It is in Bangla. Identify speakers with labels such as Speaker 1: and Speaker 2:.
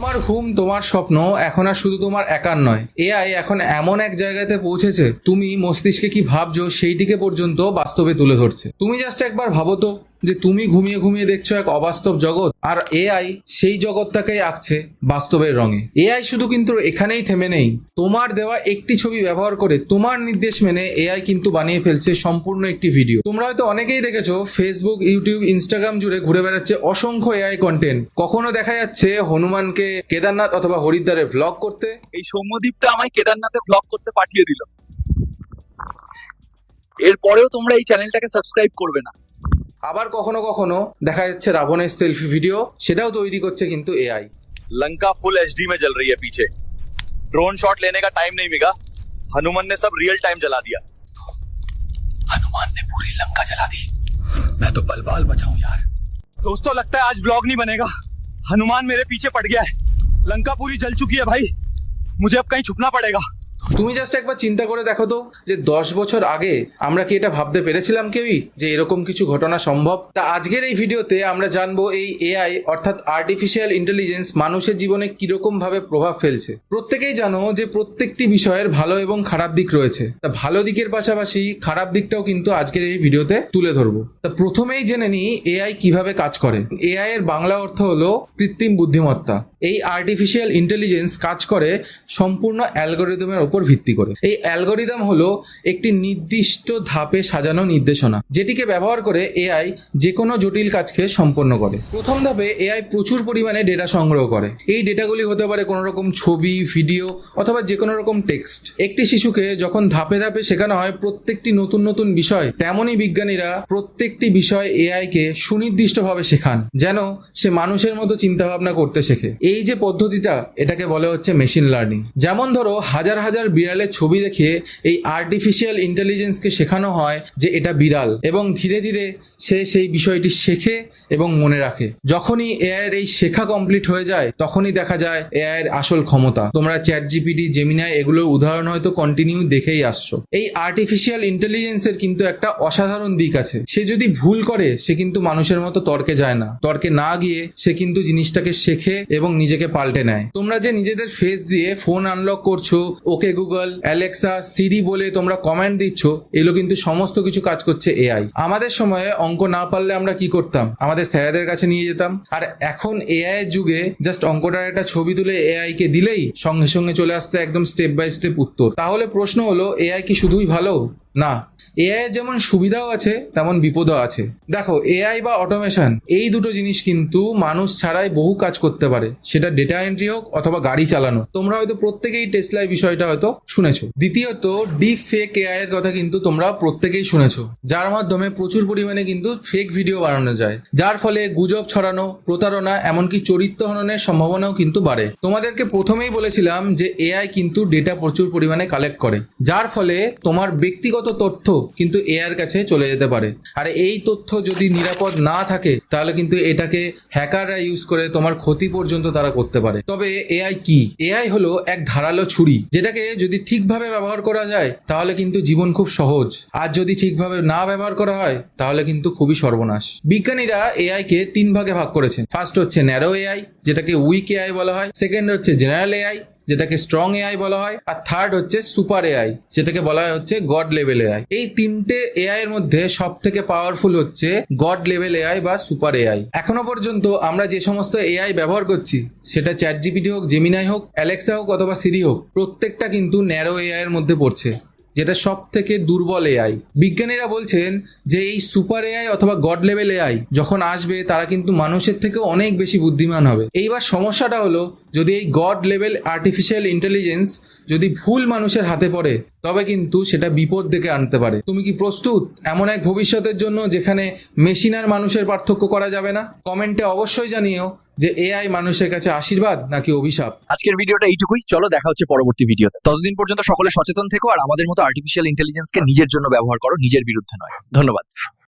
Speaker 1: তোমার ঘুম তোমার স্বপ্ন এখন আর শুধু তোমার একার নয়, এআই এখন এমন এক জায়গাতে পৌঁছেছে তুমি মস্তিষ্কে কি ভাবছো সেইটিকে পর্যন্ত বাস্তবে তুলে ধরছে। তুমি জাস্ট একবার ভাবো তো যে তুমি ঘুমিয়ে ঘুমিয়ে দেখছো এক অবাস্তব জগৎ, আর এআই সেই জগৎটাকেই আঁকছে বাস্তবের রঙে। এআই শুধু কিন্তু এখানেই থেমে নেই, তোমার দেওয়া একটি ছবি ব্যবহার করে তোমার নির্দেশ মেনে এআই কিন্তু বানিয়ে ফেলছে সম্পূর্ণ একটি ভিডিও। তোমরা হয়তো অনেকেই দেখেছো ফেসবুক, ইউটিউব, ইনস্টাগ্রাম জুড়ে ঘুরে বেড়াচ্ছে অসংখ্য এআই কন্টেন্ট। কখনো দেখা যাচ্ছে হনুমানকে কেদারনাথ অথবা হরিদ্বারে ভ্লগ করতে।
Speaker 2: এই সৌম্যদীপটা আমায় কেদারনাথে ব্লগ করতে পাঠিয়ে দিল, এরপরেও তোমরা এই চ্যানেলটাকে সাবস্ক্রাইব করবে না।
Speaker 1: আবার কখনো কখনো দেখা যাচ্ছে রাবণের সেলফি ভিডিও, সেটাও তৈরি করছে কিন্তু এআই।
Speaker 2: लंका फुल एचडी में जल रही है पीछे, ड्रोन शॉट लेने का टाइम नहीं मिला, हनुमान ने सब रियल टाइम जला दिया। हनुमान ने पूरी लंका जला दी, मैं तो बल बाल बचाऊं यार। दोस्तों लगता है आज ब्लॉग नहीं बनेगा, हनुमान मेरे पीछे पड़ गया है, लंका पूरी जल चुकी है भाई, मुझे अब कहीं छुपना पड़ेगा।
Speaker 1: তুমি জাস্ট একবার চিন্তা করে দেখো তো যে 10 বছর আগে আমরা কি এটা ভাবতে পেরেছিলাম কেউই যে এরকম কিছু ঘটনা সম্ভব? তা আজকের এই ভিডিওতে আমরা জানবো এই এআই অর্থাৎ আর্টিফিশিয়াল ইন্টেলিজেন্স মানুষের জীবনে কিরকম ভাবে প্রভাব ফেলছে। প্রত্যেকেই জানো যে প্রত্যেকটি বিষয়ের ভালো এবং খারাপ দিক রয়েছে, তা ভালো দিকের পাশাপাশি খারাপ দিকটাও কিন্তু আজকের এই ভিডিওতে তুলে ধরবো। তা প্রথমেই জেনে নিই এআই কিভাবে কাজ করে। এআই এর বাংলা অর্থ হলো কৃত্রিম বুদ্ধিমত্তা। এই আর্টিফিশিয়াল ইন্টেলিজেন্স কাজ করে সম্পূর্ণ অ্যালগোরিদমের উপর ভিত্তি করে। এই অ্যালগোরিদম হলো একটি নির্দিষ্ট ধাপে সাজানো নির্দেশনা, যেটিকে ব্যবহার করে এআই যে কোনো জটিল কাজকে সম্পন্ন করে। প্রথম ধাপে এআই প্রচুর পরিমাণে ডেটা সংগ্রহ করে। এই ডেটাগুলি হতে পারে কোনো রকম ছবি, ভিডিও অথবা যে কোনো রকম টেক্সট। একটি শিশুকে যখন ধাপে ধাপে শেখানো হয় প্রত্যেকটি নতুন নতুন বিষয়, তেমনই বিজ্ঞানীরা প্রত্যেকটি বিষয় এআই কে সুনির্দিষ্টভাবে শেখান যেন সে মানুষের মতো চিন্তা ভাবনা করতে শেখে। এই যে পদ্ধতিটা, এটাকে বলে হচ্ছে মেশিন লার্নিং। যেমন ধরো হাজার হাজার বিড়ালের ছবি দেখিয়ে এই আর্টিফিশিয়াল ইন্টেলিজেন্সকে শেখানো হয় যে এটা বিড়াল, এবং ধীরে ধীরে সে সেই বিষয়টি শেখে এবং মনে রাখে। যখনই এআই এর এই শেখা কমপ্লিট হয়ে যায় তখনই দেখা যায় এআই এর আসল ক্ষমতা। তোমরা চ্যাট জিপিটি, জেমিনাই এগুলোর উদাহরণ হয়তো কন্টিনিউ দেখেই আসছো। এই আর্টিফিশিয়াল ইন্টেলিজেন্সের কিন্তু একটা অসাধারণ দিক আছে, সে যদি ভুল করে সে কিন্তু মানুষের মতো তর্কে যায় না। তর্কে না গিয়ে সে কিন্তু জিনিসটাকে শেখে এবং নিজেকে পাল্টে নেয়। তোমরা যে নিজেদের ফেস দিয়ে ফোন আনলক করছো, ওকে গুগল, অ্যালেক্সা, সিরি বলে তোমরা কমেন্ট দিচ্ছ, এগুলো কিন্তু সমস্ত কিছু কাজ করছে এআই। আমাদের সময়ে অঙ্ক না পারলে আমরা কি করতাম? আমাদের স্যারেদের কাছে নিয়ে যেতাম। আর এখন এআই এর যুগে জাস্ট অঙ্কটার একটা ছবি তুলে এআই কে দিলেই সঙ্গে সঙ্গে চলে আসতে একদম স্টেপ বাই স্টেপ উত্তর। তাহলে প্রশ্ন হলো এআই কি শুধুই ভালো? না, এআই এর যেমন সুবিধাও আছে তেমন বিপদও আছে। দেখো, এআই বা অটোমেশন এই দুটো জিনিস কিন্তু মানুষ ছাড়াই বহু কাজ করতে পারে, সেটা ডেটা এন্ট্রি হোক অথবা গাড়ি চালানো। তোমরা হয়তো প্রত্যেকেই টেসলা বিষয়টা হয়তো শুনেছো। দ্বিতীয়ত, ডিপ ফেক এআই এর কথা কিন্তু তোমরা প্রত্যেকেই শুনেছো, যার মাধ্যমে প্রচুর পরিমাণে কিন্তু ফেক ভিডিও বানানো যায়, যার ফলে গুজব ছড়ানো, প্রতারণা, এমনকি চরিত্র হননের সম্ভাবনাও কিন্তু বাড়ে। তোমাদেরকে প্রথমেই বলেছিলাম যে এআই কিন্তু ডেটা প্রচুর পরিমাণে কালেক্ট করে, যার ফলে তোমার ব্যক্তিগত তথ্য কিন্তু এআই এর কাছে চলে যেতে পারে। আর এই তথ্য যদি নিরাপদ না থাকে তাহলে কিন্তু এটাকে হ্যাকাররা ইউজ করে তোমার ক্ষতি পর্যন্ত তারা করতে পারে। তবে এআই কি? এআই হলো এক ধারালো ছুরি, যেটাকে যদি ঠিকভাবে ব্যবহার করা যায় তাহলে কিন্তু জীবন খুব সহজ, আর যদি ঠিকভাবে না ব্যবহার করা হয় তাহলে কিন্তু খুবই সর্বনাশ। বিজ্ঞানীরা এআই কে 3 ভাগে ভাগ করেছেন। ফার্স্ট হচ্ছে ন্যারো এআই, যেটাকে উইক এআই বলা হয়। সেকেন্ড হচ্ছে জেনারেল এআই, যেটাকে স্ট্রং এআই বলা হয়। আর থার্ড হচ্ছে সুপার এআই, যেটাকে বলা হয় হচ্ছে গড লেভেল এআই। এই 3টে এআই এর মধ্যে সব থেকে পাওয়ারফুল হচ্ছে গড লেভেল এআই বা সুপার এআই। এখনো পর্যন্ত আমরা যে সমস্ত এআই ব্যবহার করছি, সেটা চ্যাট জিপিটি হোক, জেমিনাই হোক, অ্যালেক্সা হোক অথবা সিরি হোক, প্রত্যেকটা কিন্তু ন্যারো এআই এর মধ্যে পড়ছে, যেটা সব থেকে দুর্বল এআই। বিজ্ঞানীরা বলছেন যে এই সুপার এআই অথবা গড লেভেল এআই যখন আসবে তারা কিন্তু মানুষের থেকে অনেক বেশি বুদ্ধিমান হবে। এইবার সমস্যাটা হলো, যদি এই গড লেভেল আর্টিফিশিয়াল ইন্টেলিজেন্স যদি ভুল মানুষের হাতে পড়ে তবে কিন্তু সেটা বিপদ ডেকে আনতে পারে। তুমি কি প্রস্তুত এমন এক ভবিষ্যতের জন্য যেখানে মেশিন আর মানুষের পার্থক্য করা যাবে না? কমেন্টে অবশ্যই জানিও যে এআই মানুষের কাছে আশীর্বাদ নাকি অভিশাপ।
Speaker 2: আজকের ভিডিওটা এইটুকুই, চলো দেখা হচ্ছে পরবর্তী ভিডিওতে। ততদিন পর্যন্ত সকলে সচেতন থেকো আর আমাদের মতো আর্টিফিশিয়াল ইন্টেলিজেন্সকে নিজের জন্য ব্যবহার করো, নিজের বিরুদ্ধে নয়। ধন্যবাদ।